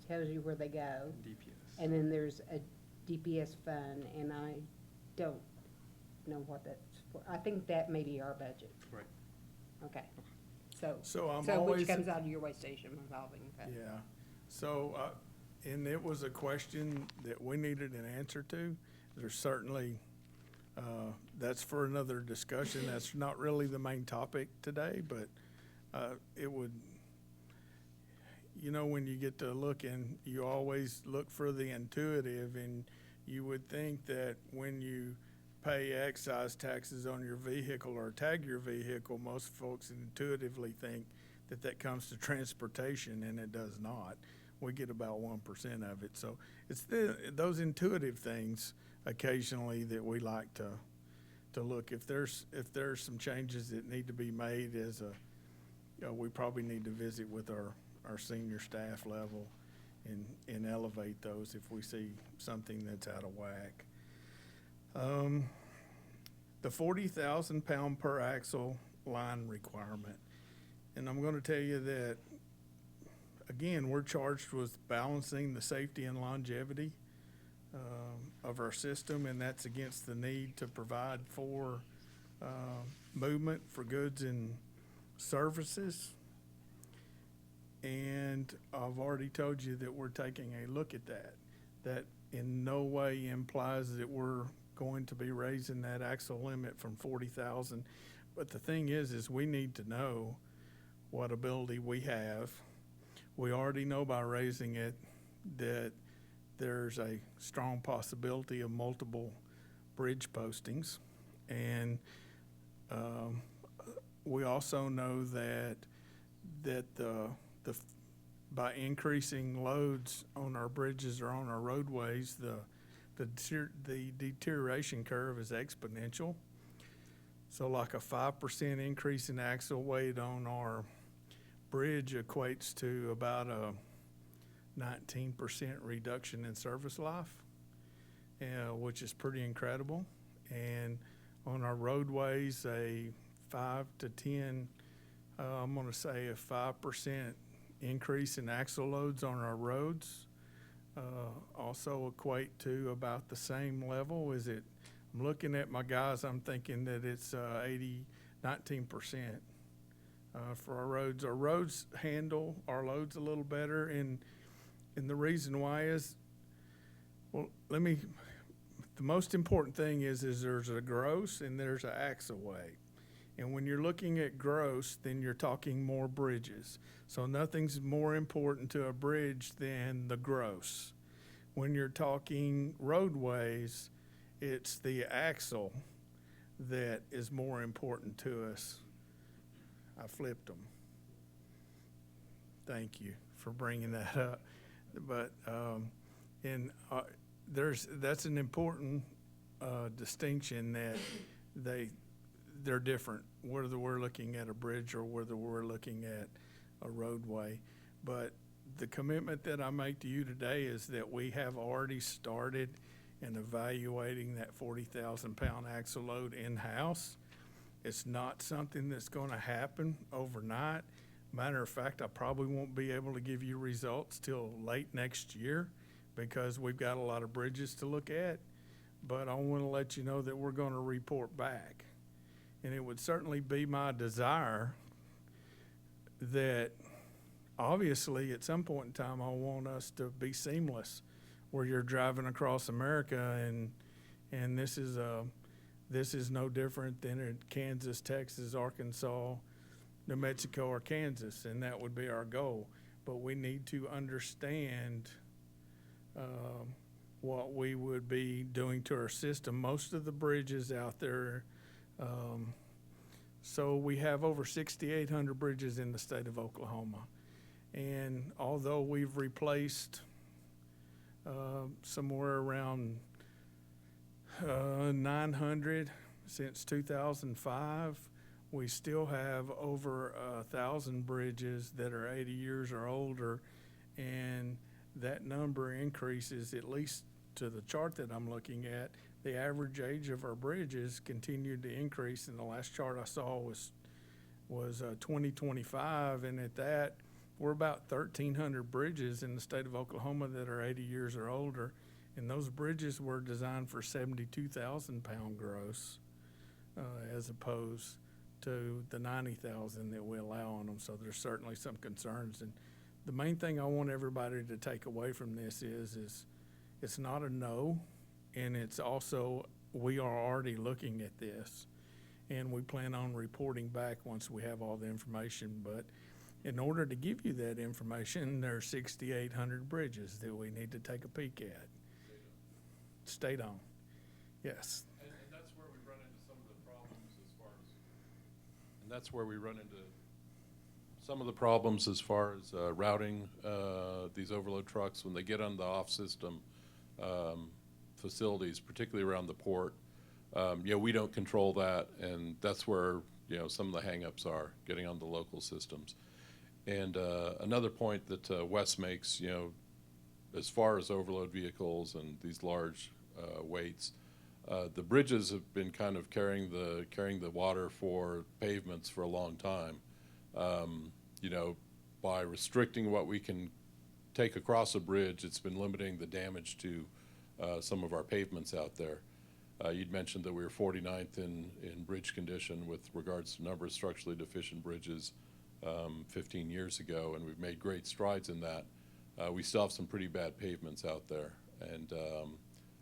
N: tells you where they go.
H: DPS.
N: And then there's a DPS fund, and I don't know what that's for. I think that may be our budget.
H: Right.
N: Okay. So,
A: So I'm
N: which
A: always,
N: comes out of your Way Station Revolving Fund.
A: yeah. So, and it was a question that we needed an answer to. There's certainly, that's for another discussion. That's not really the main topic today, but it would, you know, when you get to look and you always look for the intuitive, and you would think that when you pay excise taxes on your vehicle or tag your vehicle, most folks intuitively think that that comes to transportation, and it does not. We get about 1% of it. So it's those intuitive things occasionally that we like to look. If there's some changes that need to be made we probably need to visit with our senior staff level and elevate those if we see something that's out of whack. The 40,000 pound per axle line requirement. And I'm gonna tell you that, again, we're charged with balancing the safety and longevity of our system, and that's against the need to provide for movement for goods and services. And I've already told you that we're taking a look at that. That in no way implies that we're going to be raising that axle limit from 40,000. But the thing is we need to know what ability we have. We already know by raising it that there's a strong possibility of multiple bridge postings. And we also know that by increasing loads on our bridges or on our roadways, the deterioration curve is exponential. So like a 5% increase in axle weight on our bridge equates to about a 19% reduction in service life, which is pretty incredible. And on our roadways, a 5 to 10, I'm going to say a 5% increase in axle loads on our roads also equate to about the same level. I'm looking at my guys, I'm thinking that it's 19% for our roads. Our roads handle our loads a little better, and the reason why is, well, the most important thing is there's a gross and there's an axle weight. And when you're looking at gross, then you're talking more bridges. So nothing's more important to a bridge than the gross. When you're talking roadways, it's the axle that is more important to us. I flipped them. Thank you for bringing that up. But that's an important distinction, that they're different, whether we're looking at a bridge or whether we're looking at a roadway. But the commitment that I make to you today is that we have already started in evaluating that 40,000 pound axle load in-house. It's not something that's going to happen overnight. Matter of fact, I probably won't be able to give you results till late next year because we've got a lot of bridges to look at. But I want to let you know that we're going to report back. And it would certainly be my desire that, obviously, at some point in time, I want us to be seamless, where you're driving across America, and this is no different than in Kansas, Texas, Arkansas, New Mexico, or Kansas, and that would be our goal. But we need to understand what we would be doing to our system. Most of the bridges out there, so we have over 6,800 bridges in the state of Oklahoma. And although we've replaced somewhere around 900 since 2005, we still have over 1,000 bridges that are 80 years or older, and that number increases, at least to the chart that I'm looking at. The average age of our bridges continued to increase, and the last chart I saw was 2025, and at that, we're about 1,300 bridges in the state of Oklahoma that are 80 years or older, and those bridges were designed for 72,000 pound gross, as opposed to the 90,000 that we allow on them. So there's certainly some concerns, and the main thing I want everybody to take away from this is it's not a no, and it's also, we are already looking at this, and we plan on reporting back once we have all the information. But in order to give you that information, there are 6,800 bridges that we need to take a peek at. State-owned, yes.
L: And that's where we run into some of the problems as far as, and that's where we run into some of the problems as far as routing these overload trucks when they get on the off-system facilities, particularly around the port. We don't control that, and that's where some of the hangups are, getting on the local systems. And another point that Wes makes, as far as overload vehicles and these large weights, the bridges have been kind of carrying the water for pavements for a long time. By restricting what we can take across a bridge, it's been limiting the damage to some of our pavements out there. You'd mentioned that we were 49th in bridge condition with regards to number of structurally deficient bridges 15 years ago, and we've made great strides in that. We still have some pretty bad pavements out there, and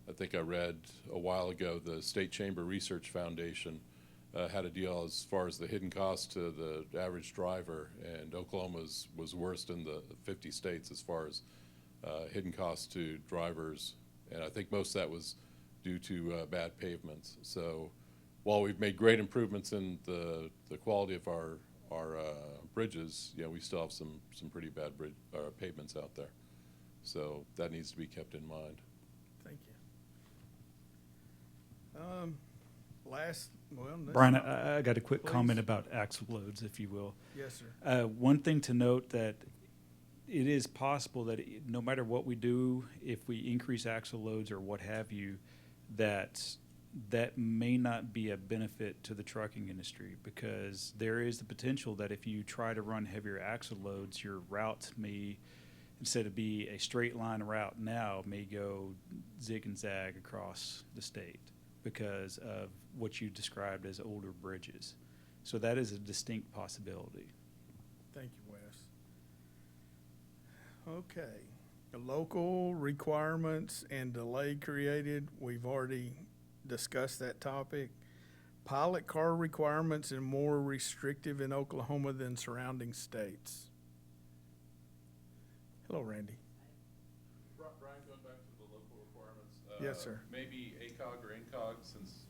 L: I think I read a while ago the State Chamber Research Foundation had a deal as far as the hidden cost to the average driver, and Oklahoma was worst in the 50 states as far as hidden costs to drivers, and I think most of that was due to bad pavements. So while we've made great improvements in the quality of our bridges, we still have some pretty bad pavements out there. So that needs to be kept in mind.
A: Thank you.
K: Brian, I got a quick
A: Please.
K: comment about axle loads, if you will.
A: Yes, sir.
K: One thing to note that it is possible that no matter what we do, if we increase axle loads or what have you, that may not be a benefit to the trucking industry, because there is the potential that if you try to run heavier axle loads, your route may, instead of be a straight line route now, may go zig and zag across the state because of what you described as older bridges. So that is a distinct possibility.
A: Thank you, Wes. Okay, the local requirements and delay created, we've already discussed that topic. Pilot car requirements are more restrictive in Oklahoma than surrounding states. Hello, Randy.
L: Brian, going back to the local requirements.
A: Yes, sir.
L: Maybe ACOG or INCOG, since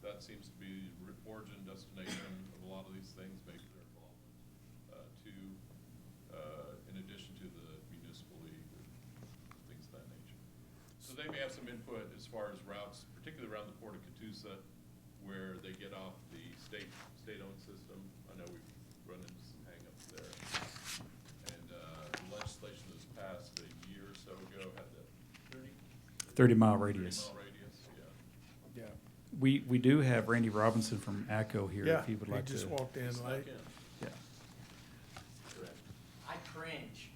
L: that seems to be origin destination of a lot of these things, maybe their involvement in addition to the municipal league or things of that nature. So they may have some input as far as routes, particularly around the Port of Catoosa, where they get off the state-owned system. I know we've run into some hangups there. And the legislation that was passed a year or so ago had the
K: 30-mile radius.
L: 30-mile radius, yeah.
A: Yeah.
K: We do have Randy Robinson from ACO here,
A: Yeah,
K: if he would like to.
A: he just walked in late.
K: Yeah.
O: I cringe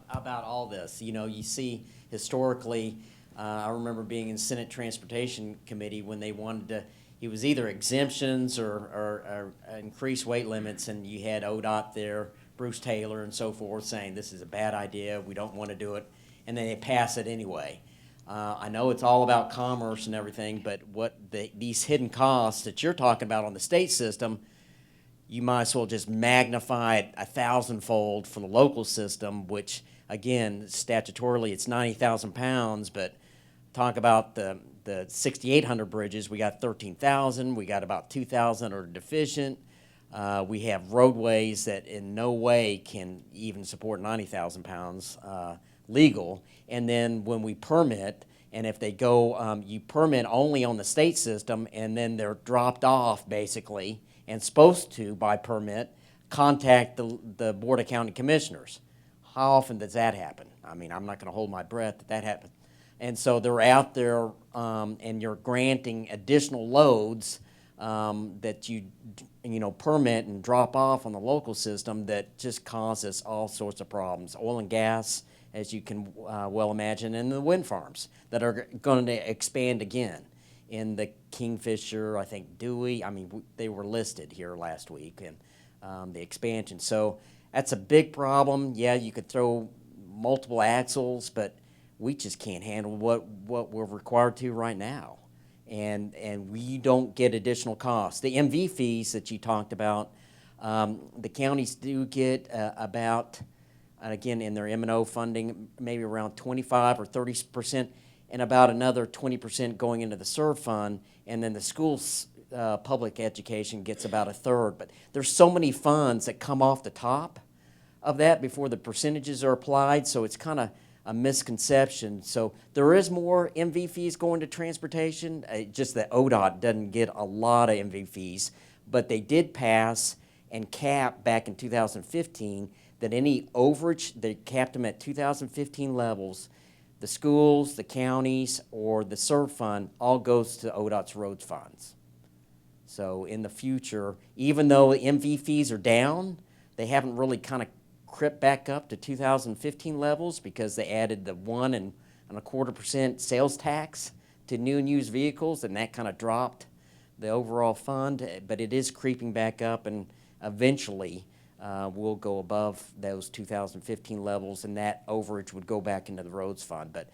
O: about all this. You see historically, I remember being in Senate Transportation Committee when they wanted to, it was either exemptions or increased weight limits, and you had ODOT there, Bruce Taylor and so forth, saying this is a bad idea, we don't want to do it, and then they pass it anyway. I know it's all about commerce and everything, but these hidden costs that you're talking about on the state system, you might as well just magnify it 1,000-fold for the local system, which, again, statutorily it's 90,000 pounds, but talk about the 6,800 bridges, we got 13,000, we got about 2,000 are deficient. We have roadways that in no way can even support 90,000 pounds legal. And then when we permit, and if they go, you permit only on the state system, and then they're dropped off basically, and supposed to, by permit, contact the Board of County Commissioners. How often does that happen? I mean, I'm not gonna hold my breath that that happens. And so they're out there, and you're granting additional loads that you permit and drop off on the local system that just causes all sorts of problems. Oil and gas, as you can well imagine, and the wind farms that are going to expand again in the Kingfisher, I think Dewey. I mean, they were listed here last week, and the expansion. So that's a big problem. Yeah, you could throw multiple axles, but we just can't handle what we're required to right now. And we don't get additional costs. The MV fees that you talked about, the counties do get about, again, in their M&O funding, maybe around 25 or 30%, and about another 20% going into the SERV fund, and then the schools, public education gets about a third. But there's so many funds that come off the top of that before the percentages are applied, so it's kind of a misconception. So there is more MV fees going to transportation, just that ODOT doesn't get a lot of MV fees, but they did pass and cap back in 2015 that any overage, they capped them at 2015 levels, the schools, the counties, or the SERV fund all goes to ODOT's roads funds. So in the future, even though MV fees are down, they haven't really kind of crept back up to 2015 levels because they added the 1.25% sales tax to new and used vehicles, and that kind of dropped the overall fund. But it is creeping back up, and eventually we'll go above those 2015 levels, and that overage would go back into the roads fund. But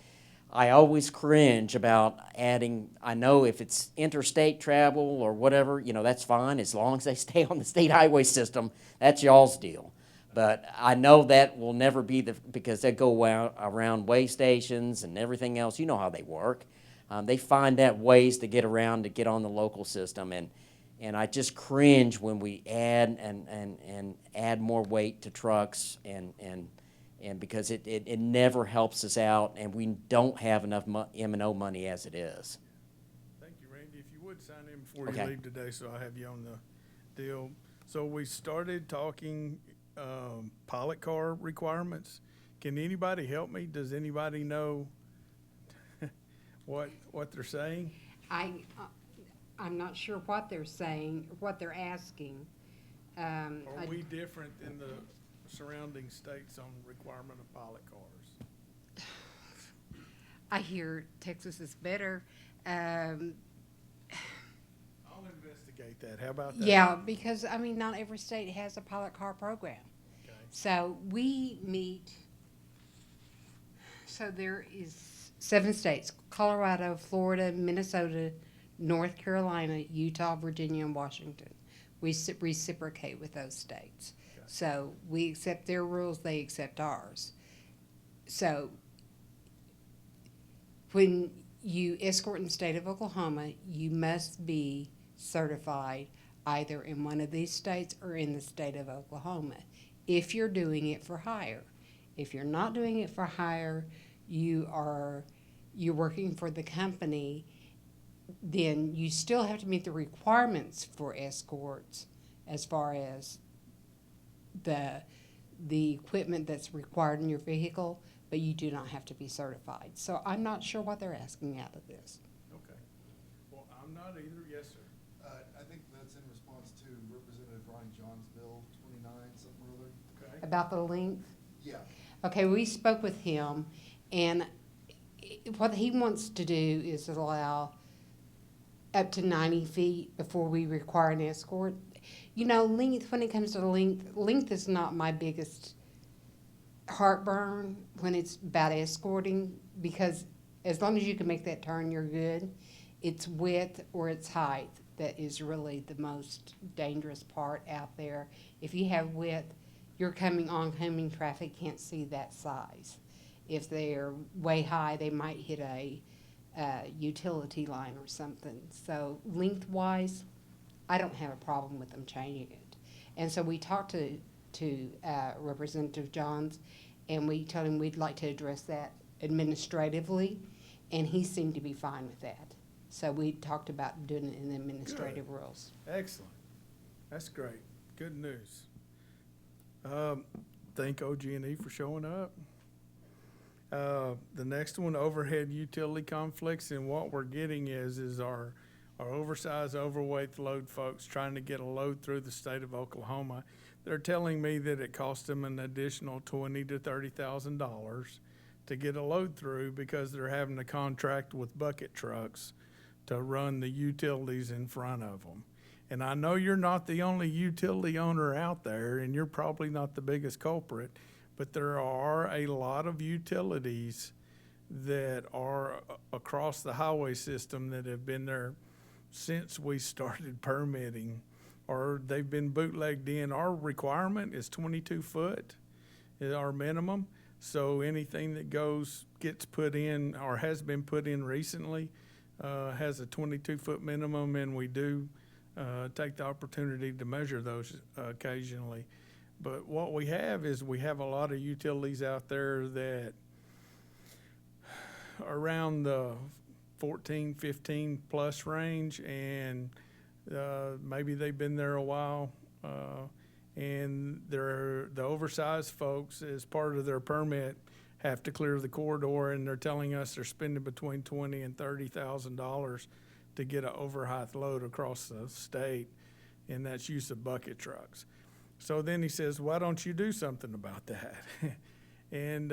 O: I always cringe about adding, I know if it's interstate travel or whatever, that's fine, as long as they stay on the state highway system, that's y'all's deal. But I know that will never be because they go around way stations and everything else. You know how they work. They find out ways to get around to get on the local system, and I just cringe when we add and add more weight to trucks and because it never helps us out, and we don't have enough M&O money as it is.
A: Thank you, Randy. If you would sign in before
O: Okay.
A: you leave today, so I have you on the deal. So we started talking pilot car requirements. Can anybody help me? Does anybody know what they're saying?
N: I'm not sure what they're saying, what they're asking.
A: Are we different than the surrounding states on requirement of pilot cars?
N: I hear Texas is better.
A: I'll investigate that. How about that?
N: Yeah, because, not every state has a pilot car program.
A: Okay.
N: So we meet, so there is 7 states: Colorado, Florida, Minnesota, North Carolina, Utah, Virginia, and Washington. We reciprocate with those states.
A: Okay.
N: So we accept their rules, they accept ours. So when you escort in the state of Oklahoma, you must be certified either in one of these states or in the state of Oklahoma if you're doing it for hire. If you're not doing it for hire, you're working for the company, then you still have to meet the requirements for escorts as far as the equipment that's required in your vehicle, but you do not have to be certified. So I'm not sure what they're asking out of this.
A: Okay. Well, I'm not either. Yes, sir.
D: I think that's in response to Representative Ronnie John's bill 29, something or other.
A: Okay.
N: About the length?
D: Yeah.
N: Okay, we spoke with him, and what he wants to do is allow up to 90 feet before we require an escort. Length, when it comes to length is not my biggest heartburn when it's about escorting, because as long as you can make that turn, you're good. It's width or it's height that is really the most dangerous part out there. If you have width, your oncoming traffic can't see that size. If they're way high, they might hit a utility line or something. So lengthwise, I don't have a problem with them changing it. And so we talked to Representative Johns, and we told him we'd like to address that administratively, and he seemed to be fine with that. So we talked about doing it in the administrative rules.
A: Excellent. That's great. Good news. Thank OG&E for showing up. The next one, overhead utility conflicts, and what we're getting is our oversized, overweight load folks trying to get a load through the state of Oklahoma. They're telling me that it costs them an additional $20,000 to $30,000 to get a load through because they're having to contract with bucket trucks to run the utilities in front of them. And I know you're not the only utility owner out there, and you're probably not the biggest culprit, but there are a lot of utilities that are across the highway system that have been there since we started permitting, or they've been bootlegged in. Our requirement is 22 foot is our minimum. So anything that gets put in or has been put in recently has a 22-foot minimum, and we do take the opportunity to measure those occasionally. But what we have is we have a lot of utilities out there that are around the 14, 15 plus range, and maybe they've been there a while, and the oversized folks, as part of their permit, have to clear the corridor, and they're telling us they're spending between $20,000 and $30,000 to get an overheight load across the state, and that's use of bucket trucks. So then he says, why don't you do something about that? And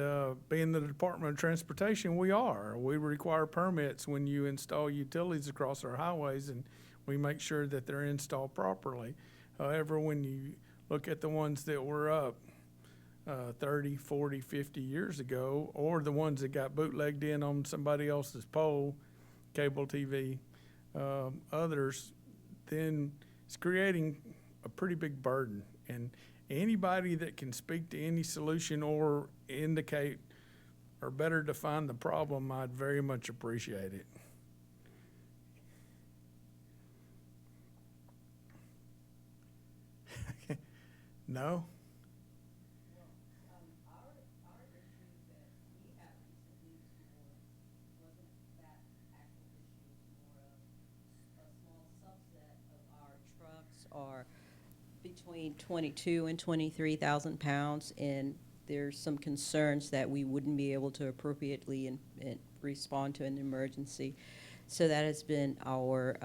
A: being the Department of Transportation, we require permits when you install utilities across our highways, and we make sure that they're installed properly. However, when you look at the ones that were up 30, 40, 50 years ago, or the ones that got bootlegged in on somebody else's pole, cable TV, others, then it's creating a pretty big burden. And anybody that can speak to any solution or indicate or better define the problem, I'd very much appreciate it. No?
I: Are between 22 and 23,000 pounds, and there's some concerns that we wouldn't be able to appropriately and respond to an emergency. So that has been our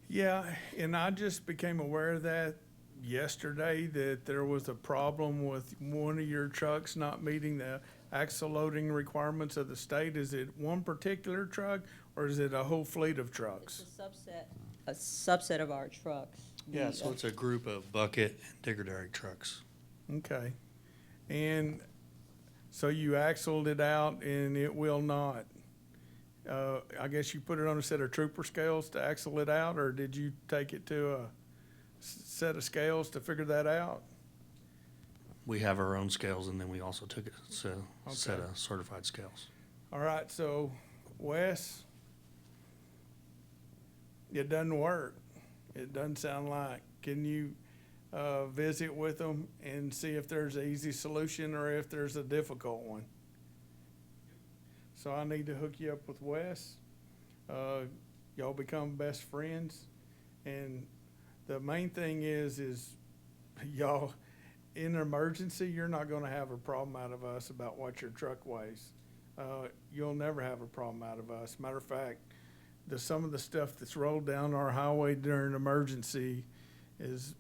A: Yeah, and I just became aware of that yesterday, that there was a problem with one of your trucks not meeting the axle loading requirements of the state. Is it one particular truck, or is it a whole fleet of trucks?
I: It's a subset of our trucks.
J: Yeah, so it's a group of bucket and digger derrick trucks.
A: Okay. And so you axled it out and it will not, I guess you put it on a set of trooper scales to axle it out, or did you take it to a set of scales to figure that out?
J: We have our own scales, and then we also took it, so set
A: Okay.
J: of certified scales.
A: All right, so Wes, it doesn't work. It doesn't sound like. Can you visit with them and see if there's an easy solution or if there's a difficult one? So I need to hook you up with Wes. Y'all become best friends. And the main thing is y'all, in an emergency, you're not gonna have a problem out of us about what your truck weighs. You'll never have a problem out of us. Matter of fact, some of the stuff that's rolled down our highway during an emergency is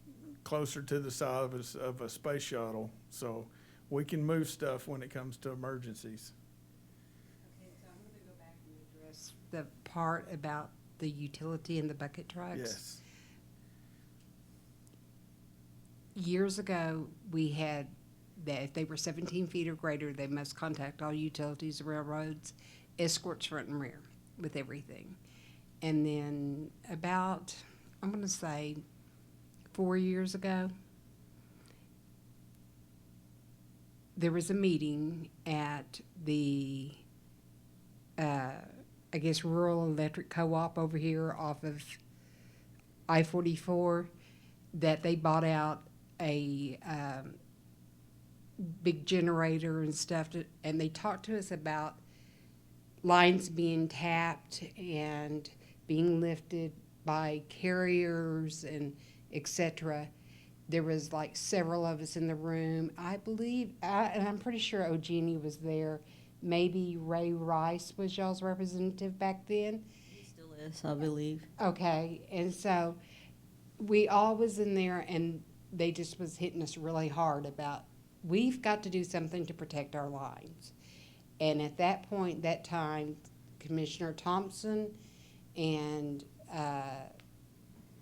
A: closer to the size of a space shuttle. So we can move stuff when it comes to emergencies.
N: Okay, so I'm gonna go back and address the part about the utility and the bucket trucks.
A: Yes.
N: Years ago, we had that if they were 17 feet or greater, they must contact all utilities, railroads, escorts front and rear with everything. And then about, I'm gonna say 4 years ago, there was a meeting at the, I guess, Rural Electric Co-op over here off of I-44, that they bought out a big generator and stuff, and they talked to us about lines being tapped and being lifted by carriers and etc. There was like several of us in the room. I believe, and I'm pretty sure Ogenie was there. Maybe Ray Rice was y'all's representative back then.
I: He still is, I believe.
N: Okay, and so we all was in there, and they just was hitting us really hard about we've got to do something to protect our lines. And at that point, that time, Commissioner Thompson and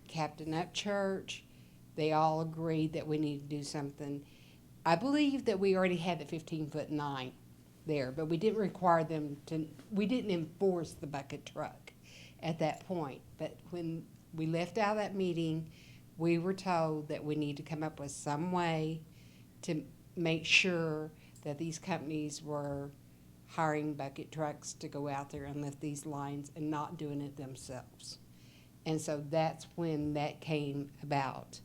N: Captain Upchurch, they all agreed that we need to do something. I believe that we already had the 15-foot line there, but we didn't require them to, we didn't enforce the bucket truck at that point. But when we left out of that meeting, we were told that we need to come up with some way to make sure that these companies were hiring bucket trucks to go out there and lift these lines and not doing it themselves. And so that's when that came about.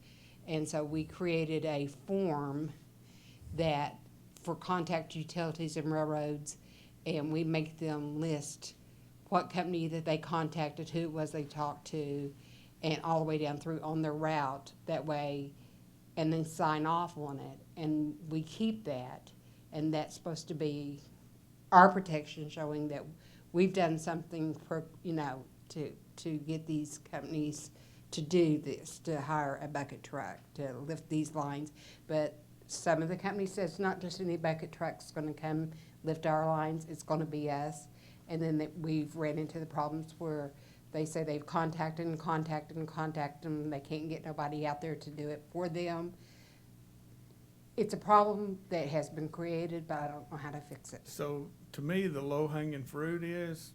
N: And so we created a form that for contact utilities and railroads, and we make them list what company that they contacted, who it was they talked to, and all the way down through on their route that way, and then sign off on it. And we keep that, and that's supposed to be our protection, showing that we've done something for, to get these companies to do this, to hire a bucket truck to lift these lines. But some of the companies said it's not just any bucket truck's going to come lift our lines, it's going to be us. And then we've ran into the problems where they say they've contacted and contacted and contacted them. They can't get nobody out there to do it for them. It's a problem that has been created, but I don't know how to fix it.
A: So to me, the low-hanging fruit is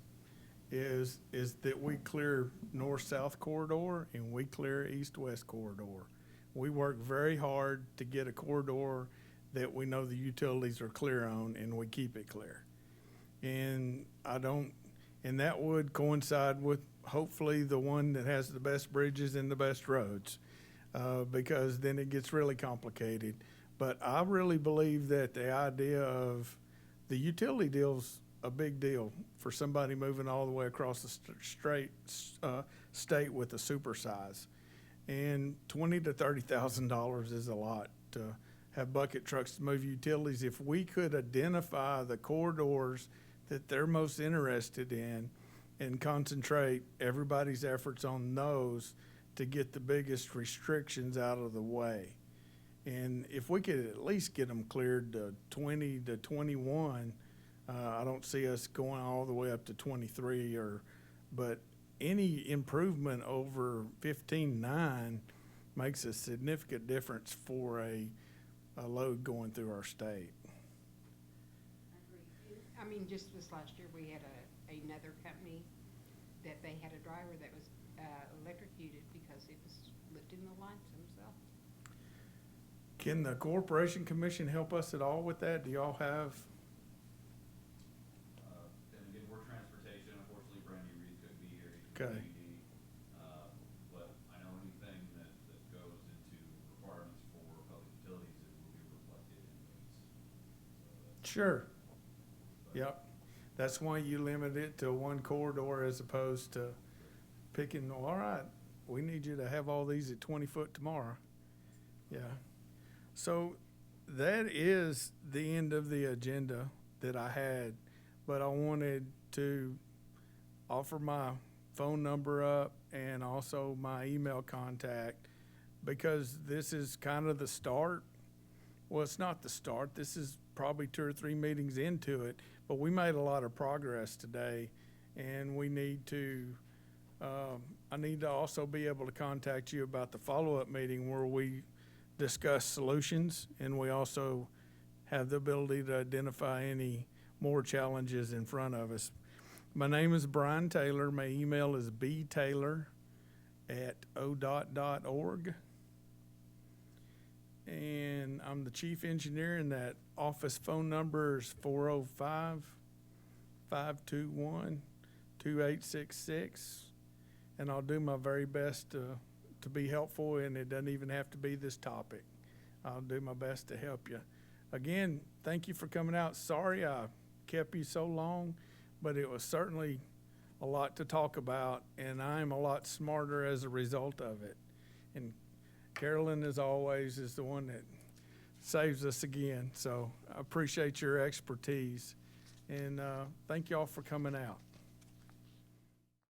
A: that we clear north-south corridor and we clear east-west corridor. We work very hard to get a corridor that we know the utilities are clear on, and we keep it clear. And that would coincide with hopefully the one that has the best bridges and the best roads, because then it gets really complicated. But I really believe that the idea of the utility deal's a big deal for somebody moving all the way across the state with a supersize. And $20,000 to $30,000 is a lot to have bucket trucks to move utilities. If we could identify the corridors that they're most interested in and concentrate everybody's efforts on those to get the biggest restrictions out of the way. And if we could at least get them cleared to 20 to 21, I don't see us going all the way up to 23 but any improvement over 15.9 makes a significant difference for a load going through our state.
N: I mean, just this last year, we had another company that they had a driver that was electrocuted because he was lifting the lines himself.
A: Can the Corporation Commission help us at all with that? Do y'all have?
P: And again, we're transportation. Unfortunately, Brandy Reed couldn't be here. He's
A: Okay.
P: But I know anything that goes into requirements for public utilities, it will be reflected in rates.
A: Sure. Yep. That's why you limit it to one corridor as opposed to picking, all right, we need you to have all these at 20 foot tomorrow. Yeah. So that is the end of the agenda that I had, but I wanted to offer my phone number up and also my email contact, because this is kind of the start. Well, it's not the start. This is probably 2 or 3 meetings into it, but we made a lot of progress today, and we need to, I need to also be able to contact you about the follow-up meeting where we discuss solutions, and we also have the ability to identify any more challenges in front of us. My name is Brian Taylor. My email is btaylor@odot.org. And I'm the chief engineer, and that office phone number is 405-521-2866. And I'll do my very best to be helpful, and it doesn't even have to be this topic. I'll do my best to help you. Again, thank you for coming out. Sorry I kept you so long, but it was certainly a lot to talk about, and I'm a lot smarter as a result of it. Carolyn, as always, is the one that saves us again. So I appreciate your expertise. And thank y'all for coming out.